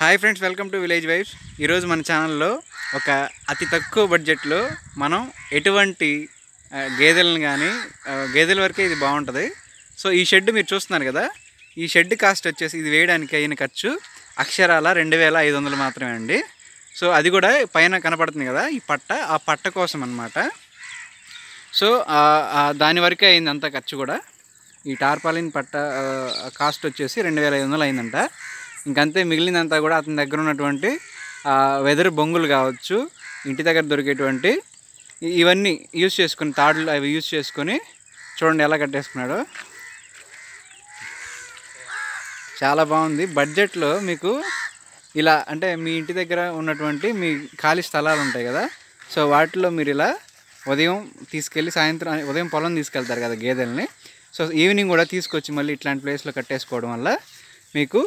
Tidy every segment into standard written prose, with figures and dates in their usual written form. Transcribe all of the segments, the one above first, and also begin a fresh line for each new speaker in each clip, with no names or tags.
Hi friends, welcome to village vibes. ఈరోజు మన ఛానల్లో ఒక అతి తక్కువ బడ్జెట్లో మనం ఎటువంటి గేదెలను కానీ గేదెల వరకే ఇది బాగుంటుంది. సో ఈ షెడ్ మీరు చూస్తున్నారు కదా, ఈ షెడ్ కాస్ట్ వచ్చేసి ఇది వేయడానికి అయిన ఖర్చు అక్షరాల 2500 మాత్రమే అండి. సో అది కూడా పైన కనపడుతుంది కదా ఈ పట్ట, ఆ పట్ట కోసం అన్నమాట. సో దాని వరకే అయింది అంత ఖర్చు కూడా. ఈ టార్పాలిన్ పట్ట కాస్ట్ వచ్చేసి 2500 అయిందంట. ఇంకంతే, మిగిలినంతా కూడా అతని దగ్గర ఉన్నటువంటి వెదర్ బొంగులు కావచ్చు, ఇంటి దగ్గర దొరికేటువంటి ఇవన్నీ యూజ్ చేసుకుని, తాడులు అవి యూజ్ చేసుకొని చూడండి ఎలా కట్టేసుకున్నాడు. చాలా బాగుంది. బడ్జెట్లో మీకు ఇలా అంటే మీ ఇంటి దగ్గర ఉన్నటువంటి మీ ఖాళీ స్థలాలు ఉంటాయి కదా, సో వాటిలో మీరు ఇలా ఉదయం తీసుకెళ్ళి సాయంత్రం, ఉదయం పొలం తీసుకెళ్తారు కదా గేదెల్ని, సో ఈవినింగ్ కూడా తీసుకొచ్చి మళ్ళీ ఇట్లాంటి ప్లేస్లో కట్టేసుకోవడం వల్ల మీకు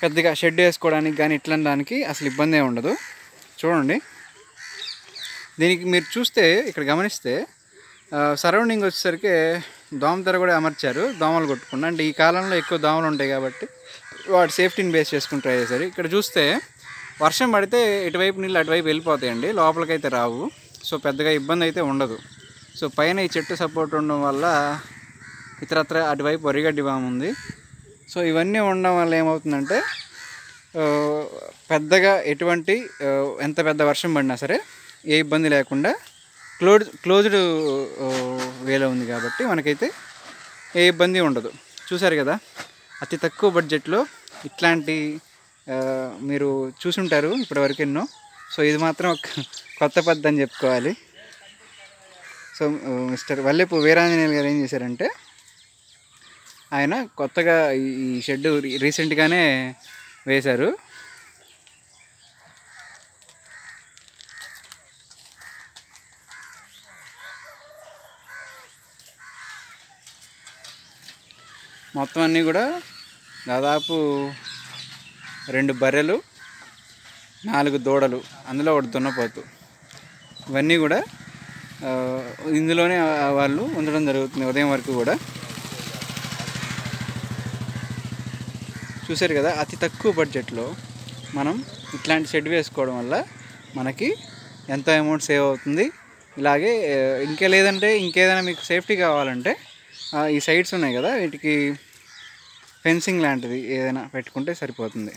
పెద్దగా షెడ్ వేసుకోవడానికి కానీ ఇట్లాంటి దానికి అసలు ఇబ్బంది ఏమి ఉండదు. చూడండి, దీనికి మీరు చూస్తే ఇక్కడ గమనిస్తే సరౌండింగ్ వచ్చేసరికి దోమతెర కూడా అమర్చారు, దోమలు కొట్టుకుండా. అంటే ఈ కాలంలో ఎక్కువ దోమలు ఉంటాయి కాబట్టి వాటి సేఫ్టీని బేస్ చేసుకుని ట్రై చేశారు. ఇక్కడ చూస్తే వర్షం పడితే ఇటువైపు నీళ్ళు అటువైపు వెళ్ళిపోతాయండి, లోపలికైతే రావు. సో పెద్దగా ఇబ్బంది అయితే ఉండదు. సో పైన ఈ చెట్టు సపోర్ట్ ఉండడం వల్ల ఇతరత్ర అటువైపు వరిగడ్డి బాగుంది. సో ఇవన్నీ ఉండడం వల్ల ఏమవుతుందంటే పెద్దగా ఎటువంటి ఎంత పెద్ద వర్షం పడినా సరే ఏ ఇబ్బంది లేకుండా క్లోజ్డ్ వేలో ఉంది కాబట్టి మనకైతే ఏ ఇబ్బంది ఉండదు. చూసారు కదా, అతి తక్కువ బడ్జెట్లో ఇట్లాంటి మీరు చూసుంటారు ఇప్పటివరకు ఎన్నో. సో ఇది మాత్రం ఒక కొత్త పద్ధతి అని చెప్పుకోవాలి. సో మిస్టర్ వల్లెపు వీరాంజనేయులు గారు ఏం చేశారంటే, ఆయన కొత్తగా ఈ షెడ్ రీసెంట్గానే వేశారు. మొత్తం అన్నీ కూడా దాదాపు 2 బర్రెలు, 4 దూడలు, అందులో ఒకటి దున్నపోతు, ఇవన్నీ కూడా ఇందులోనే వాళ్ళు ఉండడం జరుగుతుంది ఉదయం వరకు కూడా. చూసారు కదా, అతి తక్కువ బడ్జెట్లో మనం ఇట్లాంటి షెడ్ వేసుకోవడం వల్ల మనకి ఎంతో అమౌంట్ సేవ్ అవుతుంది. ఇలాగే లేదంటే ఇంకేదైనా మీకు సేఫ్టీ కావాలంటే ఈ సైడ్స్ ఉన్నాయి కదా, వీటికి ఫెన్సింగ్ లాంటిది ఏదైనా పెట్టుకుంటే సరిపోతుంది.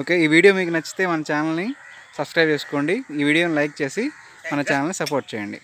ఓకే, ఈ వీడియో మీకు నచ్చితే మన ఛానల్ని సబ్స్క్రైబ్ చేసుకోండి, ఈ వీడియోని లైక్ చేసి మన ఛానల్ని సపోర్ట్ చేయండి.